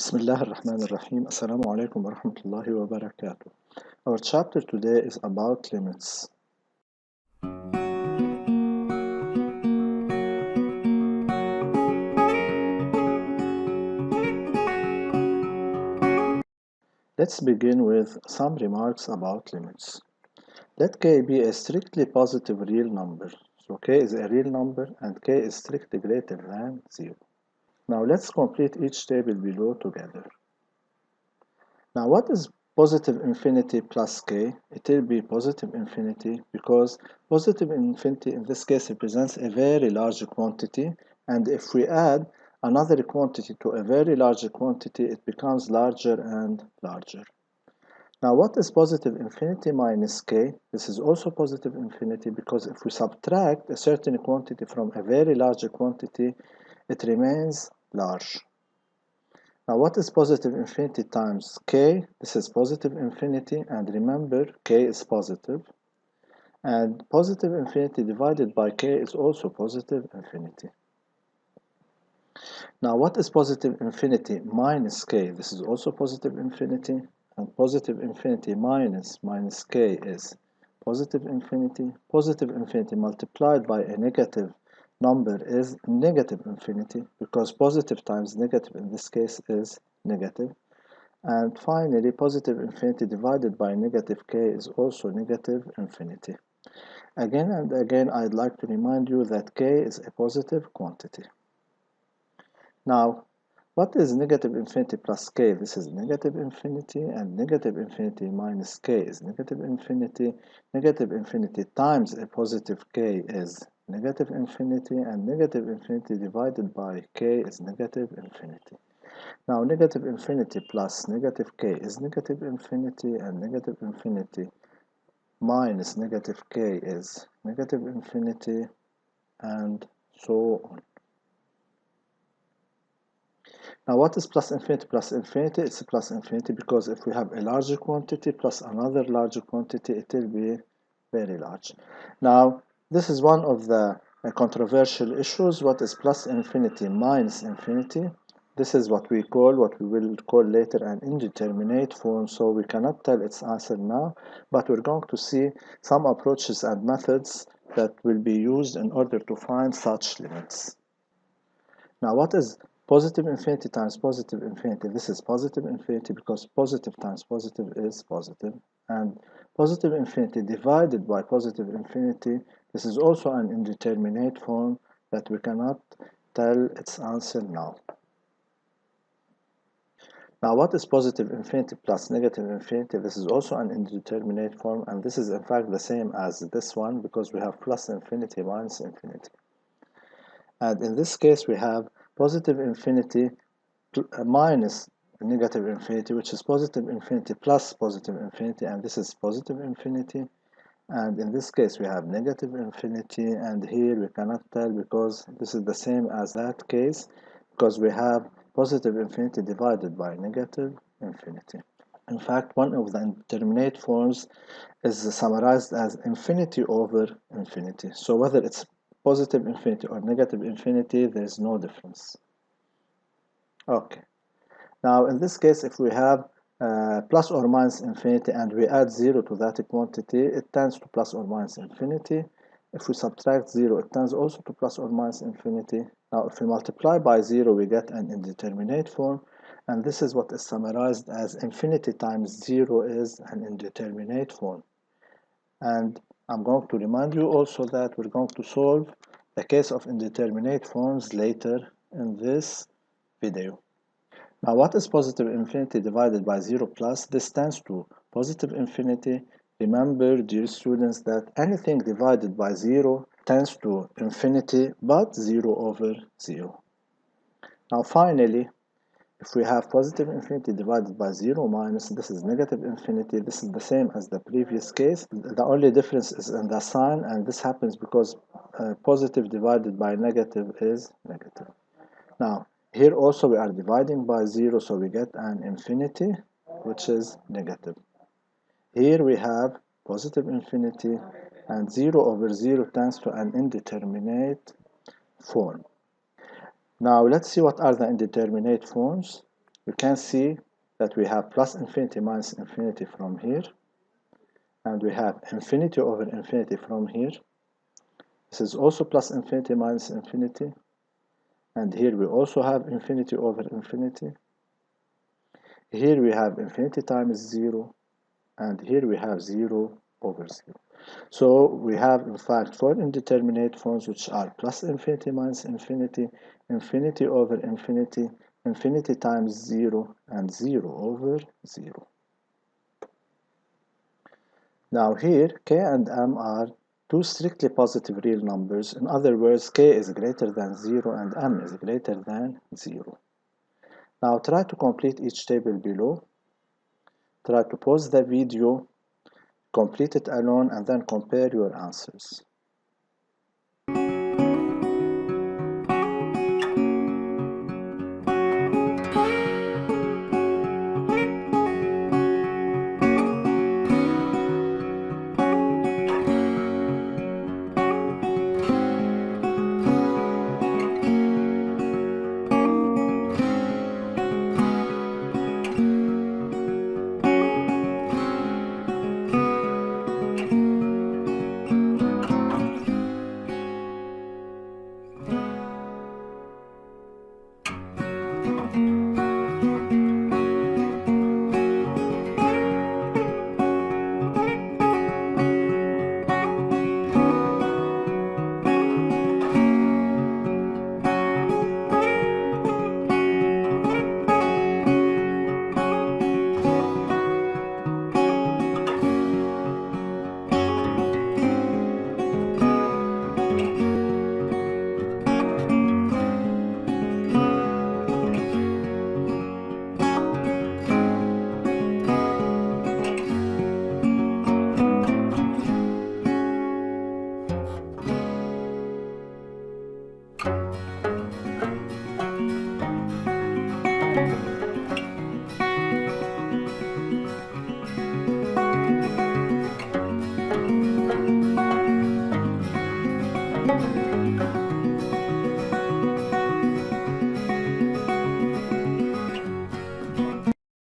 بسم الله الرحمن الرحيم. السلام عليكم ورحمة الله وبركاته. Our chapter today is about limits. Let's begin with some remarks about limits. Let k be a strictly positive real number. So k is a real number and k is strictly greater than 0. Now let's complete each table below together. Now what is positive infinity plus k? It will be positive infinity because positive infinity in this case represents a very large quantity, and if we add another quantity to a very large quantity, it becomes larger and larger. Now what is positive infinity minus k? This is also positive infinity because if we subtract a certain quantity from a very large quantity, it remains large. Now what is positive infinity times k? This is positive infinity, and remember k is positive, and positive infinity divided by k is also positive infinity. Now what is positive infinity minus k? This is also positive infinity, and positive infinity minus k is positive infinity. Positive infinity multiplied by a negative number is negative infinity because positive times negative in this case is negative. And finally, positive infinity divided by negative k is also negative infinity. Again and again, I'd like to remind you that k is a positive quantity. Now, what is negative infinity plus k? This is negative infinity, and negative infinity minus k is negative infinity. Negative infinity times a positive k is negative infinity, and negative infinity divided by k is negative infinity. Now negative infinity plus negative k is negative infinity, and negative infinity minus negative k is negative infinity, and so on. Now what is plus infinity plus infinity? It's plus infinity because if we have a larger quantity plus another larger quantity, it will be very large. Now this is one of the controversial issues. What is plus infinity minus infinity? This is what we will call later an indeterminate form, so we cannot tell its answer now, but we're going to see some approaches and methods that will be used in order to find such limits. Now what is positive infinity times positive infinity? This is positive infinity because positive times positive is positive, and positive infinity divided by positive infinity, this is also an indeterminate form that we cannot tell its answer now. Now what is positive infinity plus negative infinity? This is also an indeterminate form, and this is in fact the same as this one because we have plus infinity minus infinity. And in this case we have positive infinity minus negative infinity, which is positive infinity plus positive infinity, and this is positive infinity. And in this case we have negative infinity, and here we cannot tell because this is the same as that case because we have positive infinity divided by negative infinity. In fact, one of the indeterminate forms is summarized as infinity over infinity. So whether it's positive infinity or negative infinity, there is no difference. Okay. Now in this case, if we have plus or minus infinity and we add 0 to that quantity, it tends to plus or minus infinity. If we subtract 0, it tends also to plus or minus infinity. Now if we multiply by 0, we get an indeterminate form, and this is what is summarized as infinity times 0 is an indeterminate form. And I'm going to remind you also that we're going to solve the case of indeterminate forms later in this video. Now what is positive infinity divided by 0 plus? This tends to positive infinity. Remember, dear students, that anything divided by 0 tends to infinity, but 0 over 0. Now finally, if we have positive infinity divided by 0 minus, this is negative infinity. This is the same as the previous case. The only difference is in the sign, and this happens because positive divided by negative is negative. Now here also we are dividing by 0, so we get an infinity, which is negative. Here we have positive infinity, and 0 over 0 tends to an indeterminate form. Now let's see what are the indeterminate forms. you can see that we have plus infinity minus infinity from here, and we have infinity over infinity from here. This is also plus infinity minus infinity, and here we also have infinity over infinity. Here we have infinity times 0, and here we have 0 over 0. So we have in fact 4 indeterminate forms, which are plus infinity minus infinity, infinity over infinity, infinity times 0, and 0 over 0. Now here k and m are two strictly positive real numbers. In other words, k is greater than 0 and m is greater than 0. Now try to complete each table below. Try to pause the video, complete it alone, and then compare your answers.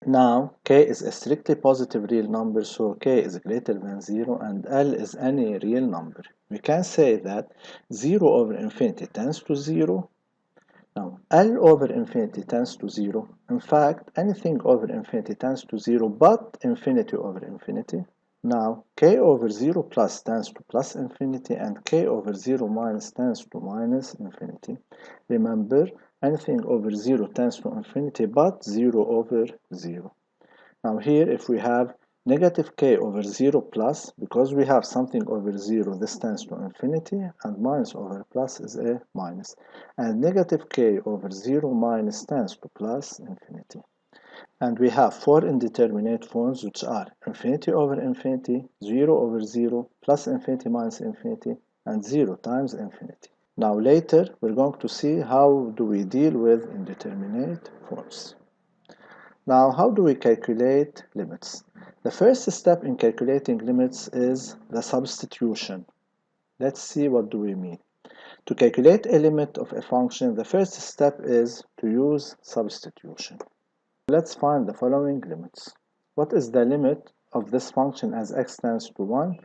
Now, k is a strictly positive real number, so k is greater than 0, and L is any real number. We can say that 0 over infinity tends to 0. Now, L over infinity tends to 0. In fact, anything over infinity tends to 0, but infinity over infinity. Now, k over 0 plus tends to plus infinity, and k over 0 minus tends to minus infinity. Remember, anything over 0 tends to infinity, but 0 over 0. Now here, if we have negative k over 0 plus, because we have something over 0, this tends to infinity, and minus over plus is a minus. And negative k over 0 minus tends to plus infinity. And we have 4 indeterminate forms, which are infinity over infinity, 0 over 0, plus infinity minus infinity, and 0 times infinity. Now later, we're going to see how do we deal with indeterminate forms. Now, how do we calculate limits? The first step in calculating limits is the substitution. Let's see what do we mean. To calculate a limit of a function, the first step is to use substitution. Let's find the following limits. What is the limit of this function as x tends to 1?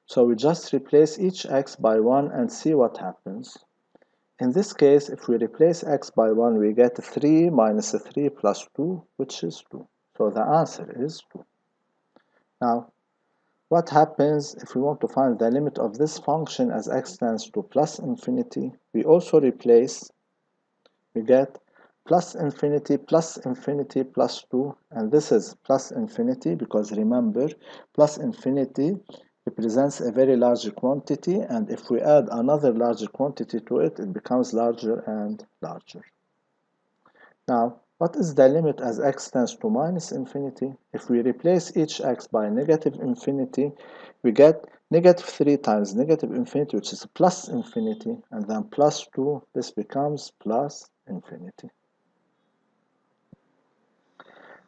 So we just replace each x by 1 and see what happens. In this case, if we replace x by 1, we get 3 minus 3 plus 2, which is 2. So the answer is 2. Now, what happens if we want to find the limit of this function as x tends to plus infinity? We also replace, we get plus infinity plus 2, and this is plus infinity because remember, plus infinity represents a very large quantity, and if we add another large quantity to it, it becomes larger and larger. Now, what is the limit as x tends to minus infinity? If we replace each x by negative infinity, we get negative 3 times negative infinity, which is plus infinity, and then plus 2, this becomes plus infinity.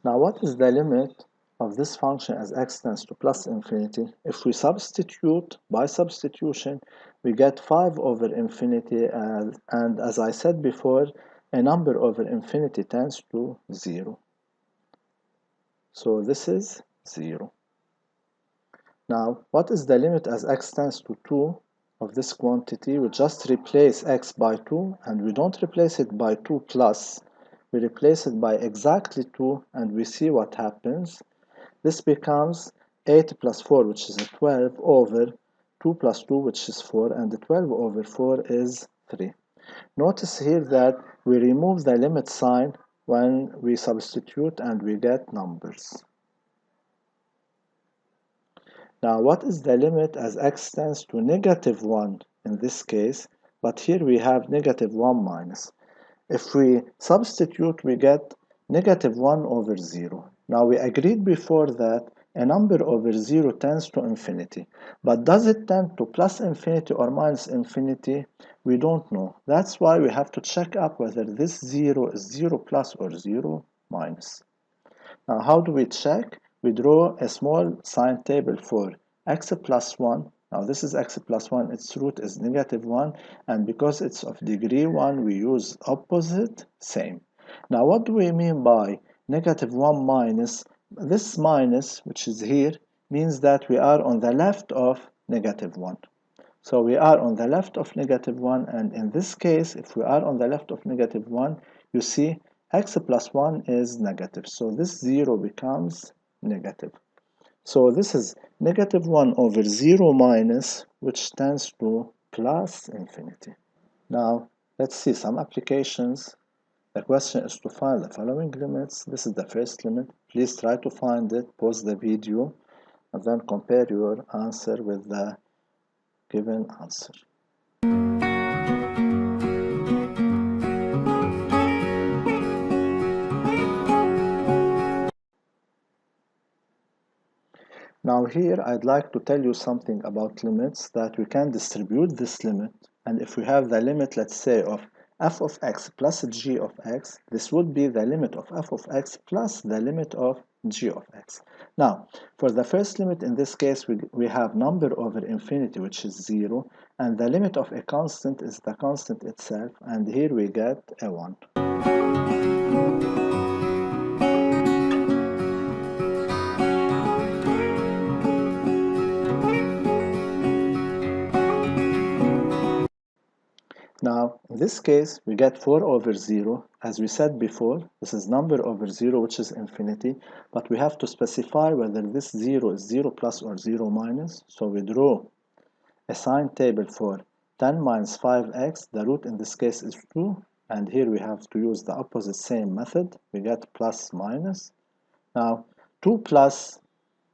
Now, what is the limit of this function as x tends to plus infinity? If we substitute by substitution, we get 5 over infinity, and as I said before, a number over infinity tends to 0. So this is 0. Now, what is the limit as x tends to 2 of this quantity? We just replace x by 2, and we don't replace it by 2 plus. We replace it by exactly 2, and we see what happens. This becomes 8 plus 4, which is a 12, over 2 plus 2, which is 4, and the 12 over 4 is 3. Notice here that we remove the limit sign when we substitute and we get numbers. Now, what is the limit as x tends to negative 1 in this case? But here we have negative 1 minus. If we substitute, we get negative 1 over 0. Now, we agreed before that a number over 0 tends to infinity. But does it tend to plus infinity or minus infinity? We don't know. That's why we have to check up whether this 0 is 0 plus or 0 minus. Now, how do we check? We draw a small sign table for x plus 1. Now, this is x plus 1. Its root is negative 1. And because it's of degree 1, we use opposite, same. Now, what do we mean by negative 1 minus? This minus, which is here, means that we are on the left of negative 1. So we are on the left of negative 1. And in this case, if we are on the left of negative 1, you see x plus 1 is negative. So this 0 becomes negative. So this is negative 1 over 0 minus, which tends to plus infinity. Now, let's see some applications. The question is to find the following limits. This is the first limit. Please try to find it, pause the video, and then compare your answer with the given answer. Now here I'd like to tell you something about limits, that we can distribute this limit, and if we have the limit, let's say, of f of x plus g of x, this would be the limit of f of x plus the limit of g of x. Now, for the first limit, in this case, we have number over infinity, which is 0, and the limit of a constant is the constant itself, and here we get a 1. Now, in this case, we get 4 over 0. As we said before, this is number over 0, which is infinity, but we have to specify whether this 0 is 0 plus or 0 minus. So we draw a sign table for 10 minus 5x. The root in this case is 2, and here we have to use the opposite same method. We get plus minus. Now, 2 plus,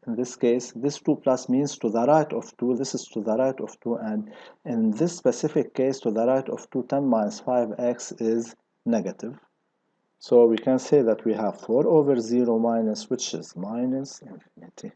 in this case, this 2 plus means to the right of 2, this is to the right of 2, and in this specific case, to the right of 2, 10 minus 5x is negative. So we can say that we have 4 over 0 minus, which is minus infinity.